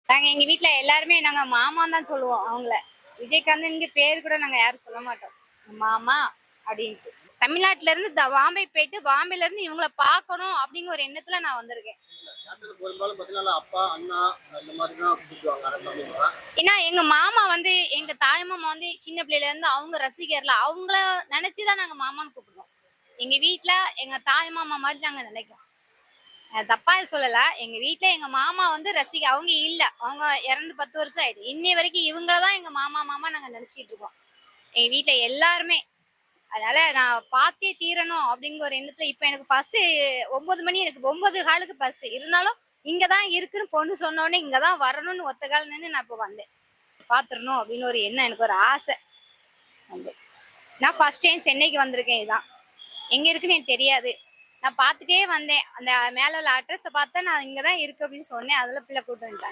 நாங்க எங்க வீட்ல எல்லாருமே நாங்க மாமான்னு தான் சொல்லுவோம் அவங்கள. விஜயகாந்த்ங்க பேர் கூட நாங்க யாரும் சொல்ல மாட்டோம். மாமா அப்படின்ட்டு. தமிழ்நாட்டுல இருந்து பாம்பே போயிட்டு பாம்பேல இருந்து இவங்கள பார்க்கணும் அப்படிங்கிற ஒரு எண்ணத்துல நான் வந்திருக்கேன். பெரும்பாலும் பாத்தீங்கன்னா அப்பா, அண்ணா அந்த மாதிரி தான் கூப்பிடுவாங்க அரசாங்கமா. ஏன்னா எங்க மாமா வந்து எங்க தாய் மாமா வந்து சின்ன பிள்ளையில இருந்து அவங்க ரசிகர்ல அவங்கள நினைச்சுதான் நாங்க மாமான்னு கூப்பிடுவோம். எங்க வீட்ல எங்க தாய் மாமா மாதிரி நாங்க நினைக்கிறோம். தப்பா சொல்லல. எங்க வீட்ல எங்க மாமா வந்து அவங்க இல்ல. அவங்க இறந்து 10 வருஷம் ஆயிடுச்சு. இன்னைய வரைக்கும் இவங்களதான் எங்க மாமா மாமா நாங்க நினைச்சிட்டு இருக்கோம். எங்க வீட்ல எல்லாருமே. அதனால நான் பார்த்தே தீரணும் அப்படிங்கிற ஒரு எண்ணத்துல இப்ப எனக்கு பஸ் 9 மணி எனக்கு 9 காலுக்கு பஸ் இருந்தாலும் இங்கதான் இருக்குன்னு பொண்ணு சொன்னோடனே இங்கதான் வரணும்னு ஒத்த கால் நின்று நான் இப்ப வந்தேன். பாத்துரணும் அப்படின்னு ஒரு எண்ணம் எனக்கு ஒரு ஆசை வந்து. நான் ஃபர்ஸ்ட் டைம் சென்னைக்கு வந்திருக்கேன். இதுதான் எங்க இருக்குன்னு எனக்கு தெரியாது. நான் பார்த்துட்டே வந்தேன். அந்த மேல உள்ள அட்ரஸை பார்த்தா நான் இங்கதான் இருக்கு அப்படின்னு சொன்னேன். அதுல பிள்ளை கூட்டு வந்துட்டாங்க.